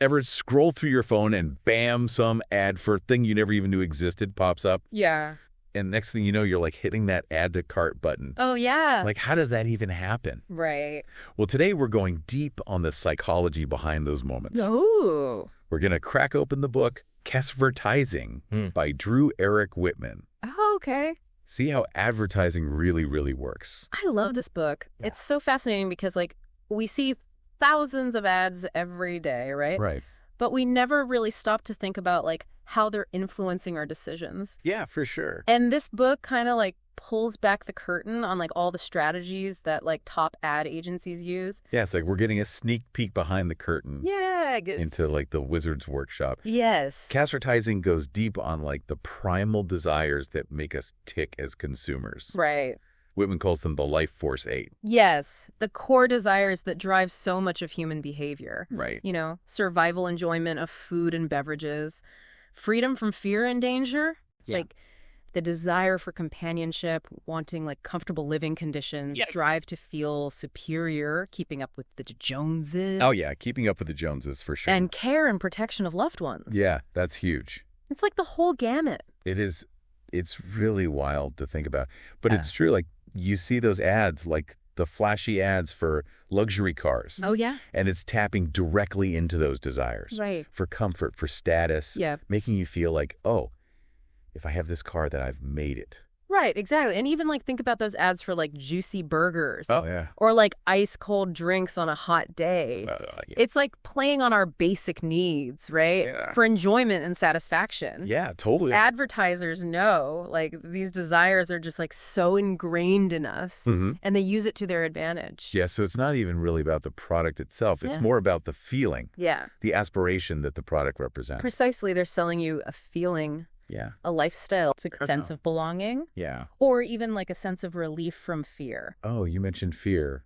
Ever scroll through your phone and bam, some ad for a thing you never even knew existed pops up? Yeah. And next thing you know, you're like hitting that add to cart button. Oh, yeah. Like, how does that even happen? Right. Well, today we're going deep on the psychology behind those moments. Oh. We're going to crack open the book, Copywriting by Drew Eric Whitman. Oh, okay. See how advertising really, really works. I love this book. Yeah. It's so fascinating because, like, we see thousands of ads every day, right? Right. But we never really stop to think about, like, how they're influencing our decisions. Yeah, for sure. And this book kind of, like, pulls back the curtain on, like, all the strategies that, like, top ad agencies use. Yeah, it's like we're getting a sneak peek behind the curtain. Yeah, I guess. Into, like, the wizard's workshop. Yes. Copywriting goes deep on, like, the primal desires that make us tick as consumers. Right. Whitman calls them the life force 8. Yes, the core desires that drive so much of human behavior. Right. You know, survival enjoyment of food and beverages, freedom from fear and danger. It's like the desire for companionship, wanting like comfortable living conditions, drive to feel superior, keeping up with the Joneses. Oh, yeah, keeping up with the Joneses for sure. And care and protection of loved ones. Yeah, that's huge. It's like the whole gamut. It is. It's really wild to think about. But it's true, like, you see those ads, like the flashy ads for luxury cars. Oh, yeah. And it's tapping directly into those desires. Right. For comfort, for status. Yeah. Making you feel like, oh, if I have this car, then I've made it. Right, exactly. And even like think about those ads for like juicy burgers. Oh, yeah. Or like ice cold drinks on a hot day. Yeah. It's like playing on our basic needs, right? Yeah. For enjoyment and satisfaction. Yeah, totally. Advertisers know like these desires are just like so ingrained in us and they use it to their advantage. Yeah, so it's not even really about the product itself. It's more about the feeling. Yeah. The aspiration that the product represents. Precisely. They're selling you a feeling. Yeah. A lifestyle. It's a sense of belonging. Yeah. Or even like a sense of relief from fear. Oh, you mentioned fear.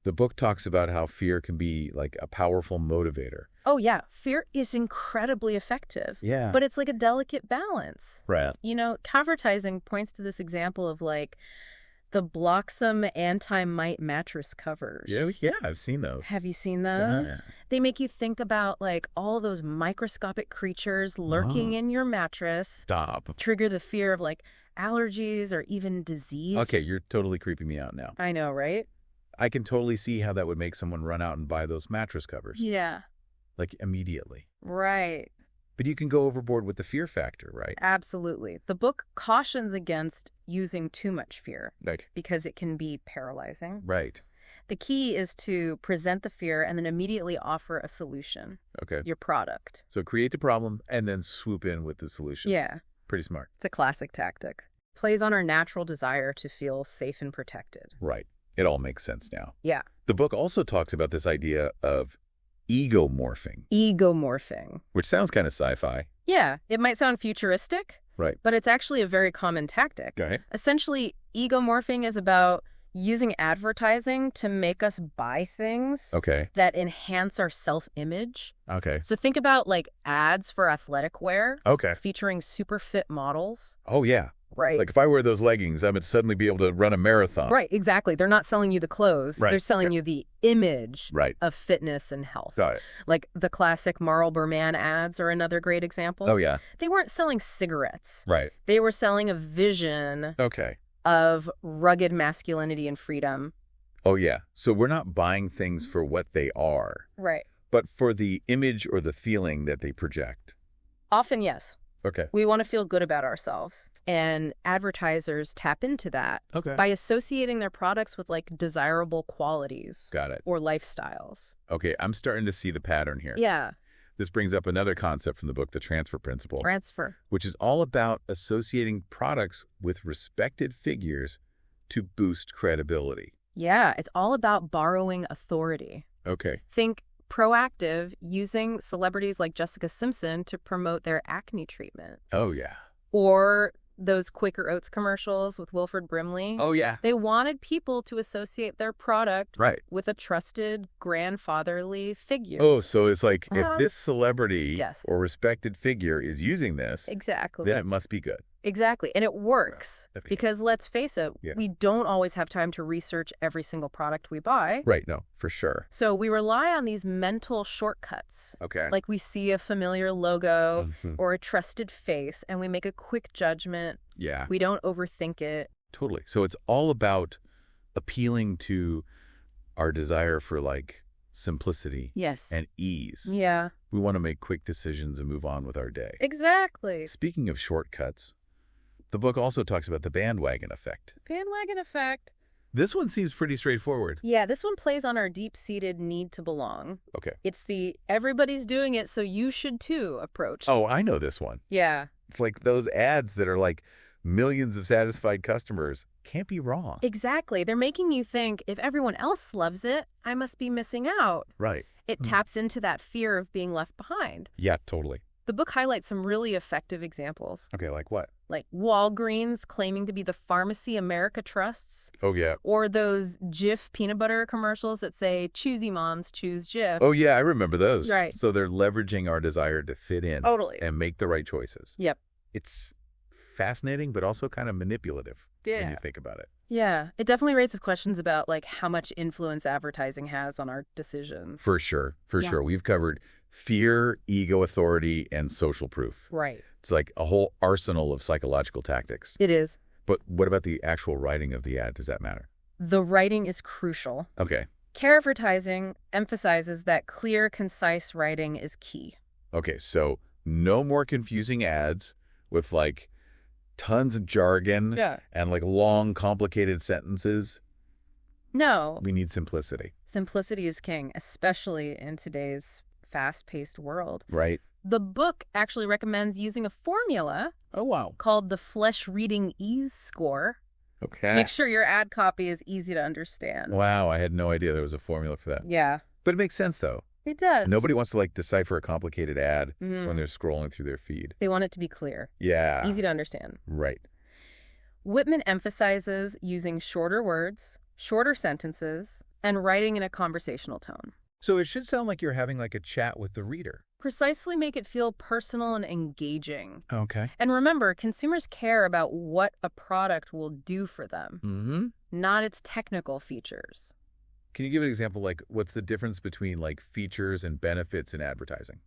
The book talks about how fear can be like a powerful motivator. Oh, yeah. Fear is incredibly effective. Yeah. But it's like a delicate balance. Right. You know, Copywriting points to this example of like the Bloxam anti-mite mattress covers. Yeah, I've seen those. Have you seen those? Yeah. They make you think about like all those microscopic creatures lurking in your mattress. Stop. Trigger the fear of like allergies or even disease. Okay, you're totally creeping me out now. I know, right? I can totally see how that would make someone run out and buy those mattress covers. Yeah. Like immediately. Right. But you can go overboard with the fear factor, right? Absolutely. The book cautions against using too much fear Like, because it can be paralyzing. right. The key is to present the fear and then immediately offer a solution, Okay. your product. So create the problem and then swoop in with the solution. Yeah, Pretty smart. it's a classic tactic. Plays on our natural desire to feel safe and protected. Right. It all makes sense now. Yeah. The book also talks about this idea of egomorphing, Egomorphing. which sounds kind of sci-fi. Yeah, it might sound futuristic, Right. but it's actually a very common tactic. Okay. Essentially, egomorphing is about using advertising to make us buy things Okay. that enhance our self-image. Okay. So think about like ads for athletic wear Okay. featuring super fit models. Oh, yeah. Right. Like if I wear those leggings, I would suddenly be able to run a marathon. Right, exactly. They're not selling you the clothes. Right. They're selling you the image Right. of fitness and health. Got it. Like the classic Marlboro Man ads are another great example. Oh, yeah. They weren't selling cigarettes. Right. They were selling a vision Okay. of rugged masculinity and freedom. Oh, yeah. So we're not buying things for what they are, Right. but for the image or the feeling that they project. Often, yes. Okay. We want to feel good about ourselves. And advertisers tap into that Okay. by associating their products with like desirable qualities Got it. or lifestyles. Okay. I'm starting to see the pattern here. Yeah. This brings up another concept from the book, the transfer principle, Transfer. which is all about associating products with respected figures to boost credibility. Yeah. It's all about borrowing authority. Okay. Think proactive, using celebrities like Jessica Simpson to promote their acne treatment. Oh, yeah. Or those Quaker Oats commercials with Wilford Brimley. Oh, yeah. They wanted people to associate their product Right. with a trusted grandfatherly figure. Oh, so it's like if this celebrity Yes. or respected figure is using this, Exactly. then it must be good. Exactly. And it works Well, because let's face it, we don't always have time to research every single product we buy. Right. No, for sure. So we rely on these mental shortcuts. Okay. Like we see a familiar logo or a trusted face and we make a quick judgment. Yeah. We don't overthink it. Totally. So it's all about appealing to our desire for like simplicity and ease. Yeah. We want to make quick decisions and move on with our day. Exactly. Speaking of shortcuts, the book also talks about the bandwagon effect. Bandwagon effect. This one seems pretty straightforward. Yeah, this one plays on our deep-seated need to belong. Okay. It's the everybody's doing it, so you should too approach. Oh, I know this one. Yeah. It's like those ads that are like millions of satisfied customers. Can't be wrong. Exactly. They're making you think, if everyone else loves it, I must be missing out. Right. It taps into that fear of being left behind. Yeah, totally. The book highlights some really effective examples. Okay, like what? Like Walgreens claiming to be the pharmacy America trusts. Oh, yeah. Or those Jif peanut butter commercials that say, choosy moms, choose Jif. Oh, yeah, I remember those. Right. So they're leveraging our desire to fit in. Totally. And make the right choices. Yep. It's fascinating, but also kind of manipulative when you think about it. Yeah. It definitely raises questions about like how much influence advertising has on our decisions. For sure. For sure. We've covered fear, ego authority, and social proof. Right. It's like a whole arsenal of psychological tactics. It is. But what about the actual writing of the ad? Does that matter? The writing is crucial. Okay. Care advertising emphasizes that clear, concise writing is key. Okay, so no more confusing ads with like tons of jargon and like long, complicated sentences. No. We need simplicity. Simplicity is king, especially in today's fast-paced world. Right. The book actually recommends using a formula called the Flesh Reading Ease Score. Okay. Make sure your ad copy is easy to understand. Wow, I had no idea there was a formula for that. Yeah. But it makes sense, though. It does. Nobody wants to like decipher a complicated ad when they're scrolling through their feed. They want it to be clear. Yeah. Easy to understand. Right. Whitman emphasizes using shorter words, shorter sentences, and writing in a conversational tone. So it should sound like you're having like a chat with the reader. Precisely make it feel personal and engaging. Okay. And remember, consumers care about what a product will do for them, not its technical features. Can you give an example, like what's the difference between like features and benefits in advertising?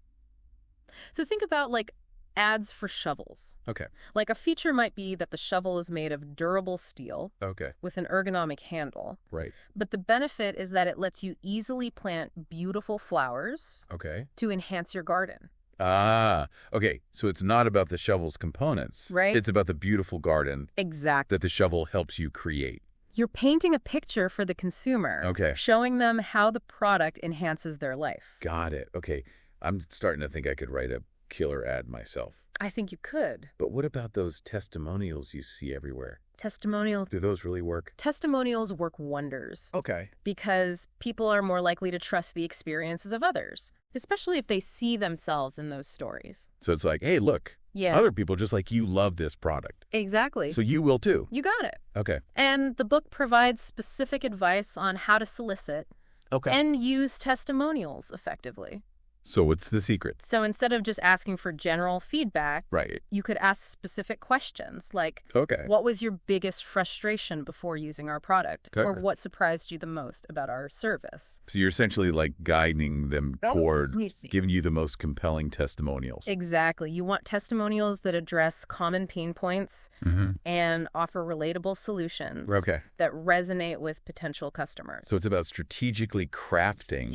So think about like ads for shovels. Okay. Like a feature might be that the shovel is made of durable steel with an ergonomic handle. Right. But the benefit is that it lets you easily plant beautiful flowers to enhance your garden. Ah, okay. So it's not about the shovel's components. Right. It's about the beautiful garden that the shovel helps you create. You're painting a picture for the consumer, showing them how the product enhances their life. Got it. Okay. I'm starting to think I could write a killer ad myself. I think you could. But what about those testimonials you see everywhere? Testimonials. Do those really work? Testimonials work wonders. Okay. Because people are more likely to trust the experiences of others, especially if they see themselves in those stories. So it's like, hey, look. Yeah. Other people just like you love this product. Exactly. So you will too. You got it. Okay. And the book provides specific advice on how to solicit and use testimonials effectively. So what's the secret? So instead of just asking for general feedback, you could ask specific questions like, what was your biggest frustration before using our product? Or what surprised you the most about our service? So you're essentially like guiding them toward giving you the most compelling testimonials. Exactly. You want testimonials that address common pain points and offer relatable solutions that resonate with potential customers. So it's about strategically crafting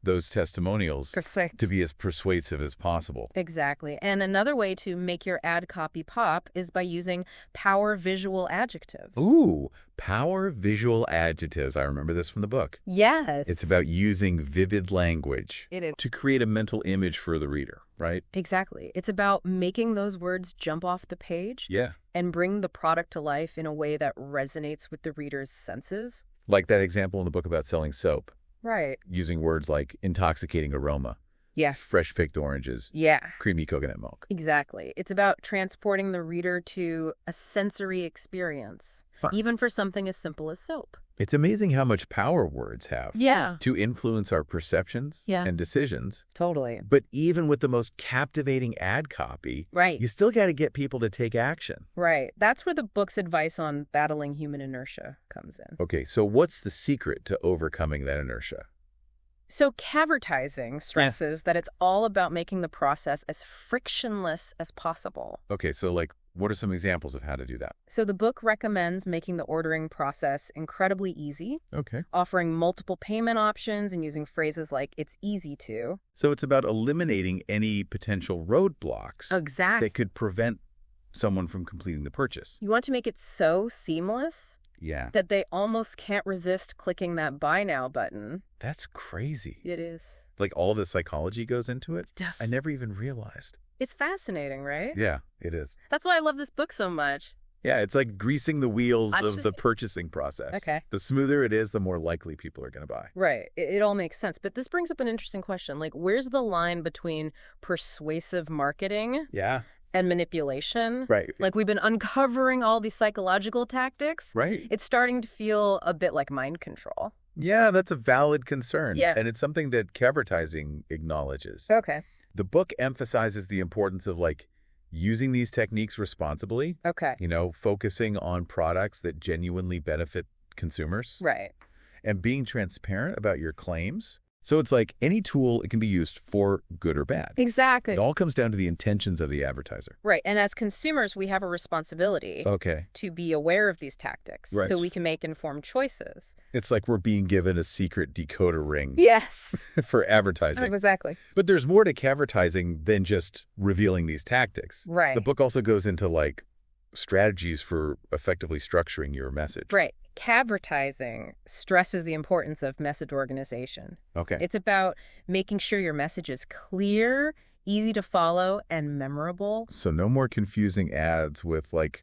those testimonials to be as persuasive as possible. Exactly. And another way to make your ad copy pop is by using power visual adjectives. Ooh, power visual adjectives. I remember this from the book. Yes. It's about using vivid language to create a mental image for the reader, right? Exactly. It's about making those words jump off the page and bring the product to life in a way that resonates with the reader's senses. Like that example in the book about selling soap. Right. Using words like intoxicating aroma. Yes. Fresh picked oranges. Yeah. Creamy coconut milk. Exactly. It's about transporting the reader to a sensory experience, even for something as simple as soap. It's amazing how much power words have Yeah. to influence our perceptions Yeah. and decisions. Totally. But even with the most captivating ad copy, Right. you still got to get people to take action. Right. That's where the book's advice on battling human inertia comes in. Okay, so what's the secret to overcoming that inertia? So Copywriting stresses that it's all about making the process as frictionless as possible. Okay, so like, what are some examples of how to do that? So the book recommends making the ordering process incredibly easy, Okay. offering multiple payment options and using phrases like "it's easy to." So it's about eliminating any potential roadblocks Exactly. that could prevent someone from completing the purchase. You want to make it so seamless Yeah. that they almost can't resist clicking that buy now button. That's crazy. It is. Like all the psychology goes into it? Yes. I never even realized. It's fascinating, right? Yeah, it is. That's why I love this book so much. Yeah, it's like greasing the wheels of Actually- the purchasing process. Okay. The smoother it is, the more likely people are going to buy. Right. It all makes sense. But this brings up an interesting question. Like, where's the line between persuasive marketing Yeah. and manipulation? Right. Like, we've been uncovering all these psychological tactics. Right. It's starting to feel a bit like mind control. Yeah, that's a valid concern. Yeah. And it's something that Copywriting acknowledges. Okay. The book emphasizes the importance of like using these techniques responsibly, Okay. focusing on products that genuinely benefit consumers Right. and being transparent about your claims. So it's like any tool, it can be used for good or bad. Exactly. It all comes down to the intentions of the advertiser. Right. And as consumers, we have a responsibility Okay. to be aware of these tactics Right. so we can make informed choices. It's like we're being given a secret decoder ring Yes. for advertising. Exactly. But there's more to advertising than just revealing these tactics. Right. The book also goes into like strategies for effectively structuring your message. Right. Copywriting stresses the importance of message organization. Okay. It's about making sure your message is clear, easy to follow, and memorable. So no more confusing ads with like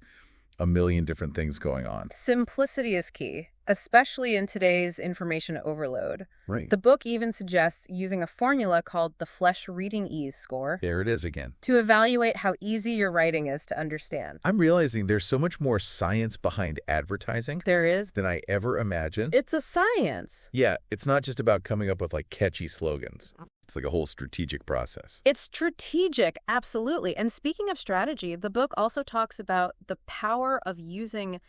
a million different things going on. Simplicity is key, especially in today's information overload. Right. The book even suggests using a formula called the Flesch Reading Ease score There it is again. to evaluate how easy your writing is to understand. I'm realizing there's so much more science behind advertising There is. than I ever imagined. It's a science. Yeah, it's not just about coming up with like catchy slogans. It's like a whole strategic process. It's strategic, absolutely. And speaking of strategy, the book also talks about the power of using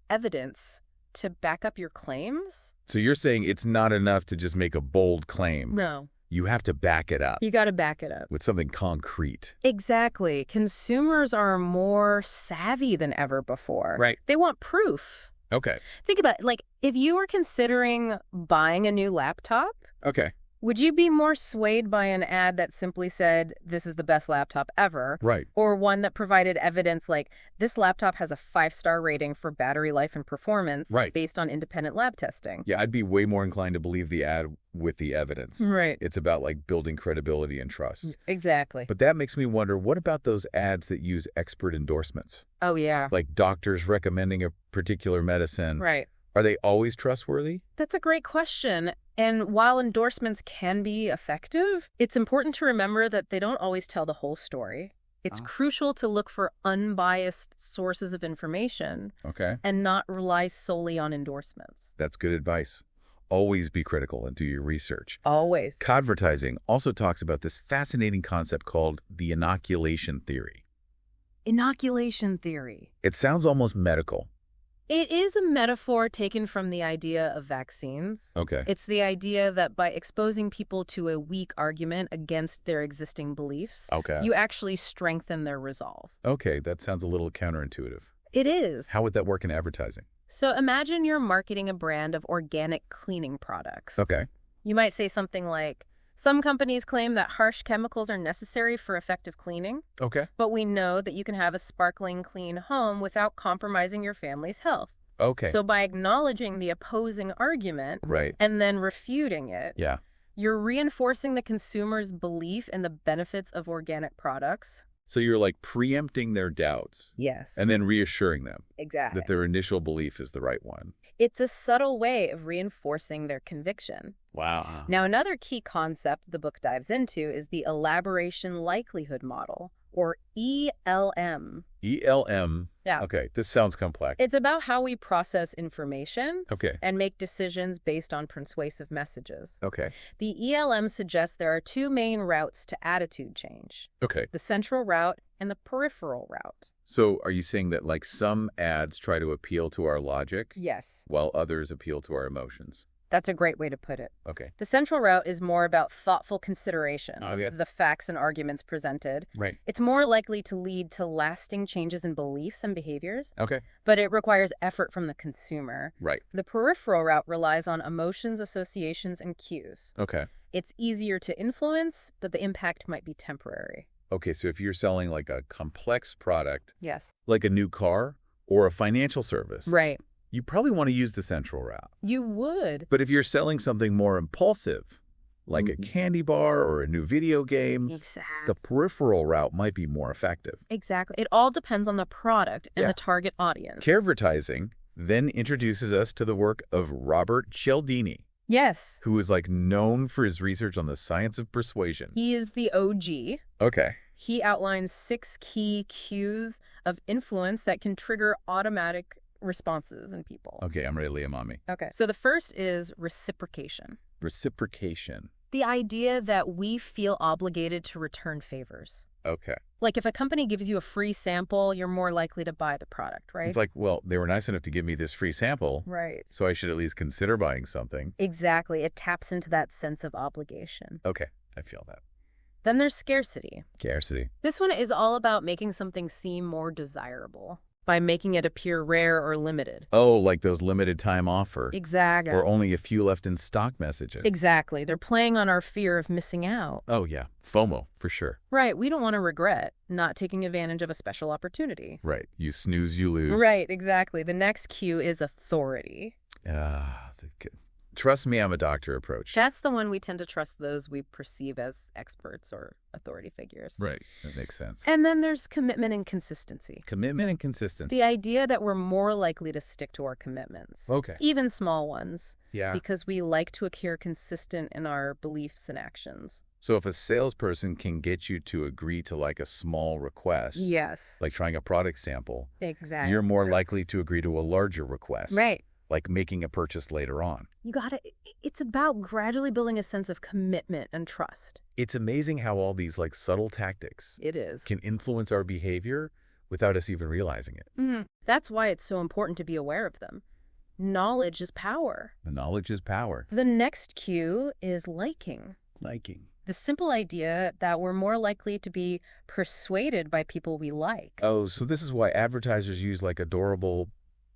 evidence to back up your claims. So you're saying it's not enough to just make a bold claim. No. You have to back it up You got to back it up. with something concrete. Exactly. Consumers are more savvy than ever before. Right. They want proof. Okay. Think about it. Like, if you were considering buying a new laptop, Okay. would you be more swayed by an ad that simply said, "This is the best laptop ever," Right. or one that provided evidence like, "This laptop has a 5-star rating for battery life and performance," Right. based on independent lab testing? Yeah, I'd be way more inclined to believe the ad with the evidence. Right. It's about like building credibility and trust. Exactly. But that makes me wonder, what about those ads that use expert endorsements? Oh, yeah. Like doctors recommending a particular medicine. Right. Are they always trustworthy? That's a great question. And while endorsements can be effective, it's important to remember that they don't always tell the whole story. It's crucial to look for unbiased sources of information Okay. and not rely solely on endorsements. That's good advice. Always be critical and do your research. Always. Copywriting also talks about this fascinating concept called the inoculation theory. Inoculation theory. It sounds almost medical. It is a metaphor taken from the idea of vaccines. Okay. It's the idea that by exposing people to a weak argument against their existing beliefs, Okay. you actually strengthen their resolve. Okay, that sounds a little counterintuitive. It is. How would that work in advertising? So imagine you're marketing a brand of organic cleaning products. Okay. You might say something like, "Some companies claim that harsh chemicals are necessary for effective cleaning, Okay. but we know that you can have a sparkling, clean home without compromising your family's health." Okay. So by acknowledging the opposing argument Right. and then refuting it, Yeah. you're reinforcing the consumer's belief in the benefits of organic products. So you're like preempting their doubts Yes. and then reassuring them Exactly. that their initial belief is the right one. It's a subtle way of reinforcing their conviction. Wow. Now, another key concept the book dives into is the elaboration likelihood model, or ELM. ELM. Yeah. Okay, this sounds complex. It's about how we process information Okay. and make decisions based on persuasive messages. Okay. The ELM suggests there are two main routes to attitude change. Okay. The central route and the peripheral route. So are you saying that like some ads try to appeal to our logic Yes. while others appeal to our emotions? That's a great way to put it. Okay. The central route is more about thoughtful consideration Oh, yeah. of the facts and arguments presented. Right. It's more likely to lead to lasting changes in beliefs and behaviors, Okay. but it requires effort from the consumer. Right. The peripheral route relies on emotions, associations, and cues. Okay. It's easier to influence, but the impact might be temporary. Okay, so if you're selling like a complex product, Yes. like a new car or a financial service, Right. you probably want to use the central route. You would. But if you're selling something more impulsive, like a candy bar or a new video game, Exactly. the peripheral route might be more effective. Exactly. It all depends on the product and Yeah. the target audience. Carevertising then introduces us to the work of Robert Cialdini, Yes. who is like known for his research on the science of persuasion. He is the OG. Okay. He outlines 6 key cues of influence that can trigger automatic responses in people. Okay, I'm ready to lay 'em on me. Okay. So the first is reciprocation. Reciprocation. The idea that we feel obligated to return favors. Okay. Like if a company gives you a free sample, you're more likely to buy the product, right? It's like, well, they were nice enough to give me this free sample, Right. so I should at least consider buying something. Exactly. It taps into that sense of obligation. Okay, I feel that. Then there's scarcity. Scarcity. This one is all about making something seem more desirable by making it appear rare or limited. Oh, like those limited time offer. Exactly. Or only a few left in stock messages. Exactly. They're playing on our fear of missing out. Oh, yeah. FOMO, for sure. Right. We don't want to regret not taking advantage of a special opportunity. Right. You snooze, you lose. Right. Exactly. The next cue is authority. Trust me, I'm a doctor approach. That's the one we tend to trust those we perceive as experts or authority figures. Right. That makes sense. And then there's commitment and consistency. Commitment and consistency. The idea that we're more likely to stick to our commitments. Okay. Even small ones. Yeah. Because we like to appear consistent in our beliefs and actions. So if a salesperson can get you to agree to like a small request, Yes. like trying a product sample, Exactly. you're more likely to agree to a larger request. Right. Like making a purchase later on. You got to, it's about gradually building a sense of commitment and trust. It's amazing how all these like subtle tactics It is. can influence our behavior without us even realizing it. That's why it's so important to be aware of them. Knowledge is power. The knowledge is power. The next cue is liking. Liking. The simple idea that we're more likely to be persuaded by people we like. Oh, so this is why advertisers use like adorable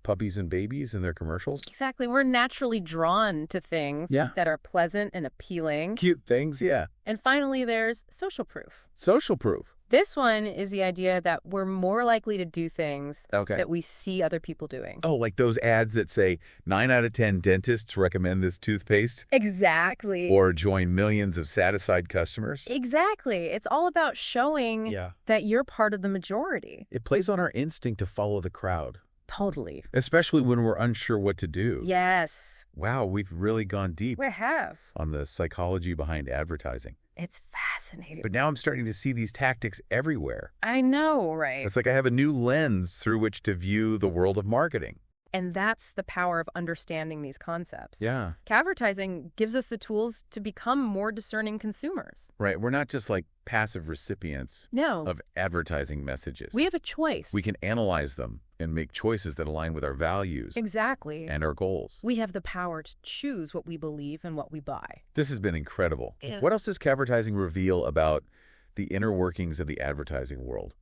puppies and babies in their commercials? Exactly. We're naturally drawn to things that are pleasant and appealing. Cute things, yeah. And finally, there's social proof. Social proof. This one is the idea that we're more likely to do things Okay. that we see other people doing. Oh, like those ads that say 9 out of 10 dentists recommend this toothpaste? Exactly. Or join millions of satisfied customers? Exactly. It's all about showing that you're part of the majority. It plays on our instinct to follow the crowd. Totally. Especially when we're unsure what to do. Yes. Wow, we've really gone deep We have. on the psychology behind advertising. It's fascinating. But now I'm starting to see these tactics everywhere. I know, right? It's like I have a new lens through which to view the world of marketing. And that's the power of understanding these concepts. Yeah. Advertising gives us the tools to become more discerning consumers. Right. We're not just like passive recipients No. of advertising messages. We have a choice. We can analyze them and make choices that align with our values Exactly. and our goals. We have the power to choose what we believe and what we buy. This has been incredible. Yeah. What else does advertising reveal about the inner workings of the advertising world?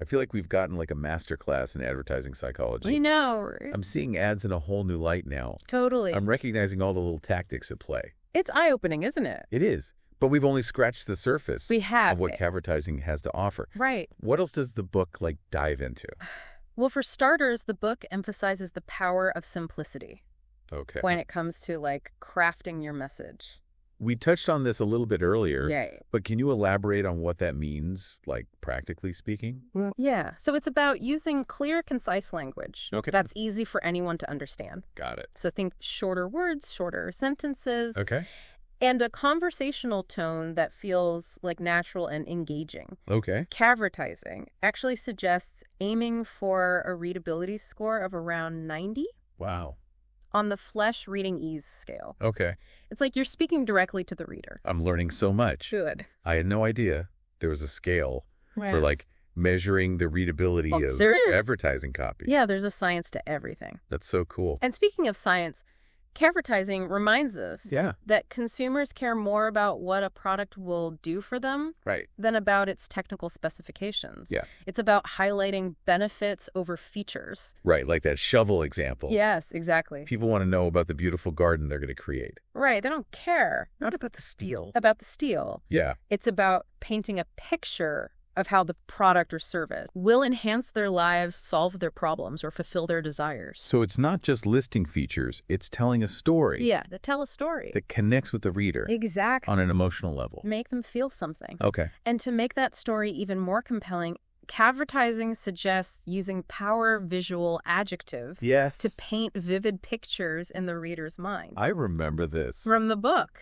I feel like we've gotten like a masterclass in advertising psychology. We know. I'm seeing ads in a whole new light now. Totally. I'm recognizing all the little tactics at play. It's eye-opening, isn't it? It is. But we've only scratched the surface We have. of what advertising has to offer. Right. What else does the book like dive into? Well, for starters, the book emphasizes the power of simplicity Okay. when it comes to like crafting your message. We touched on this a little bit earlier, Yeah. but can you elaborate on what that means, like practically speaking? Yeah. So it's about using clear, concise language Okay. that's easy for anyone to understand. Got it. So think shorter words, shorter sentences. Okay. And a conversational tone that feels like natural and engaging. Okay. Cavritizing actually suggests aiming for a readability score of around 90 Wow. on the Flesch reading ease scale. Okay. It's like you're speaking directly to the reader. I'm learning so much. Good. I had no idea there was a scale Wow. for like measuring the readability of there is. advertising copy. Yeah, there's a science to everything. That's so cool. And speaking of science, Cavritizing reminds us Yeah. that consumers care more about what a product will do for them Right. than about its technical specifications. Yeah. It's about highlighting benefits over features. Right, like that shovel example. Yes, exactly. People want to know about the beautiful garden they're going to create. Right, they don't care Not about the steel. about the steel. Yeah. It's about painting a picture of how the product or service will enhance their lives, solve their problems, or fulfill their desires. So it's not just listing features, it's telling a story. Yeah, to tell a story. That connects with the reader. Exactly. On an emotional level. Make them feel something. Okay. And to make that story even more compelling, Cavritizing suggests using power visual adjective Yes. to paint vivid pictures in the reader's mind. I remember this. From the book.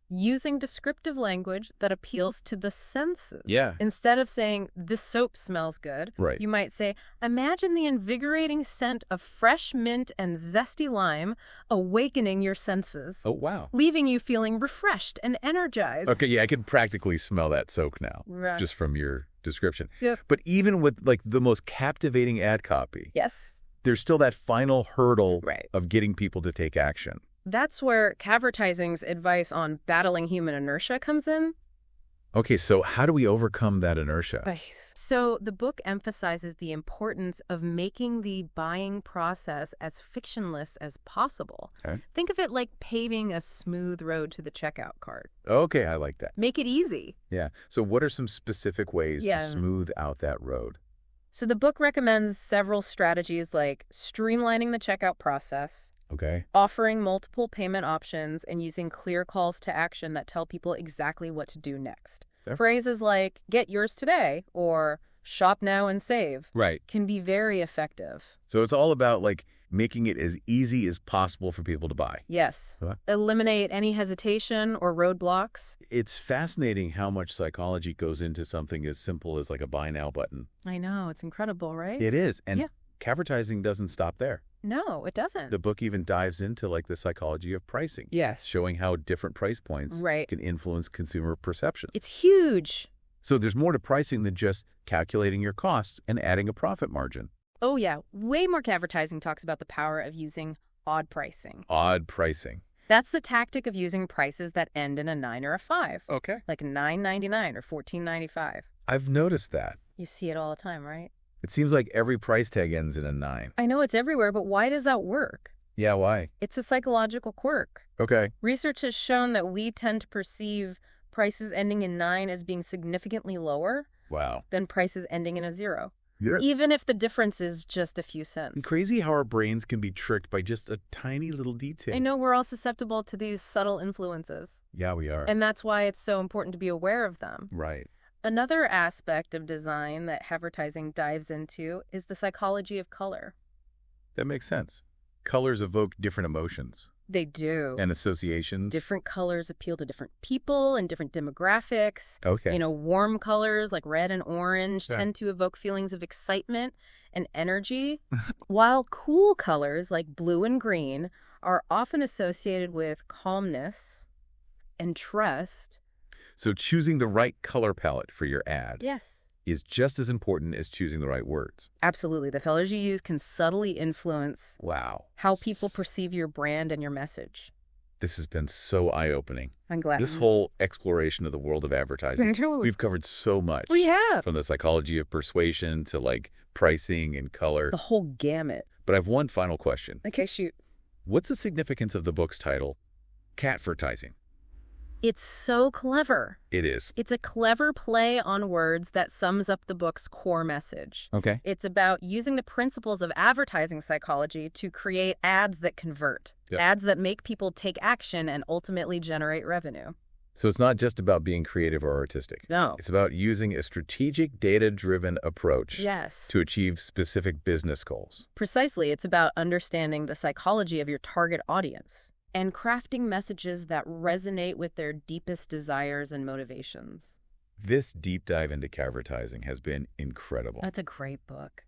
Using descriptive language that appeals to the senses. Yeah. Instead of saying, this soap smells good, Right. you might say, imagine the invigorating scent of fresh mint and zesty lime awakening your senses, Oh, wow. leaving you feeling refreshed and energized. Okay, yeah, I can practically smell that soak now. Right. Just from your description. Yep. But even with like the most captivating ad copy, Yes. there's still that final hurdle Right. of getting people to take action. That's where Cavritizing's advice on battling human inertia comes in. Okay, so how do we overcome that inertia? So the book emphasizes the importance of making the buying process as fictionless as possible. Okay. Think of it like paving a smooth road to the checkout cart. Okay, I like that. Make it easy. Yeah. So what are some specific ways Yeah. to smooth out that road? So the book recommends several strategies like streamlining the checkout process, Okay. offering multiple payment options, and using clear calls to action that tell people exactly what to do next. Fair. Phrases like, get yours today, or shop now and save, Right. can be very effective. So it's all about like making it as easy as possible for people to buy. Yes. Huh? Eliminate any hesitation or roadblocks. It's fascinating how much psychology goes into something as simple as like a buy now button. I know, it's incredible, right? It is. And Yeah. Cavritizing doesn't stop there. No, it doesn't. The book even dives into like the psychology of pricing. Yes. Showing how different price points Right. can influence consumer perception. It's huge. So there's more to pricing than just calculating your costs and adding a profit margin. Oh, yeah. Way more Cavritizing talks about the power of using odd pricing. Odd pricing. That's the tactic of using prices that end in a 9 or a 5. Okay. Like $9.99 or $14.95. I've noticed that. You see it all the time, right? It seems like every price tag ends in a 9. I know it's everywhere, but why does that work? Yeah, why? It's a psychological quirk. Okay. Research has shown that we tend to perceive prices ending in 9 as being significantly lower Wow. than prices ending in a 0. Yeah. Even if the difference is just a few cents. Crazy how our brains can be tricked by just a tiny little detail. I know we're all susceptible to these subtle influences. Yeah, we are. And that's why it's so important to be aware of them. Right. Another aspect of design that Cavritizing dives into is the psychology of color. That makes sense. Colors evoke different emotions They do. and associations. Different colors appeal to different people and different demographics. Okay. You know, warm colors like red and orange Yeah. tend to evoke feelings of excitement and energy, while cool colors like blue and green are often associated with calmness and trust. So choosing the right color palette for your ad Yes. is just as important as choosing the right words. Absolutely. The colors you use can subtly influence Wow. how people perceive your brand and your message. This has been so eye-opening. I'm glad. This whole exploration of the world of advertising. We've covered so much. We have. From the psychology of persuasion to like pricing and color. The whole gamut. But I have one final question. Okay, shoot. What's the significance of the book's title, Catvertising? It's so clever. It is. It's a clever play on words that sums up the book's core message. Okay. It's about using the principles of advertising psychology to create ads that convert, Yep. ads that make people take action and ultimately generate revenue. So it's not just about being creative or artistic. No. It's about using a strategic, data-driven approach Yes. to achieve specific business goals. Precisely. It's about understanding the psychology of your target audience and crafting messages that resonate with their deepest desires and motivations. This deep dive into advertising has been incredible. That's a great book.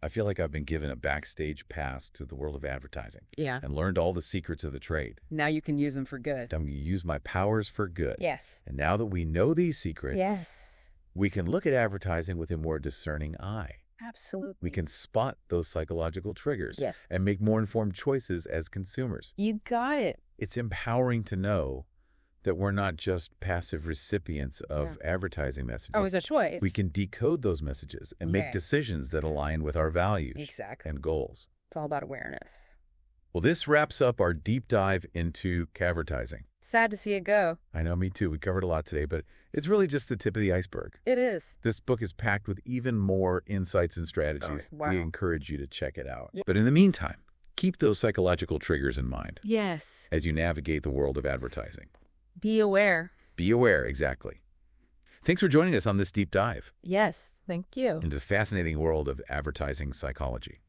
I feel like I've been given a backstage pass to the world of advertising. Yeah. And learned all the secrets of the trade. Now you can use them for good. I'm going to use my powers for good. Yes. And now that we know these secrets, Yes. we can look at advertising with a more discerning eye. Absolutely. We can spot those psychological triggers. Yes. And make more informed choices as consumers. You got it. It's empowering to know that we're not just passive recipients of advertising messages. Oh, it's a choice. We can decode those messages and make decisions that align with our values and goals. It's all about awareness. Well, this wraps up our deep dive into advertising. Sad to see it go. I know, me too. We covered a lot today, but it's really just the tip of the iceberg. It is. This book is packed with even more insights and strategies. Oh, wow. We encourage you to check it out. But in the meantime, keep those psychological triggers in mind. Yes. As you navigate the world of advertising. Be aware. Be aware, exactly. Thanks for joining us on this deep dive. Yes, thank you. Into the fascinating world of advertising psychology.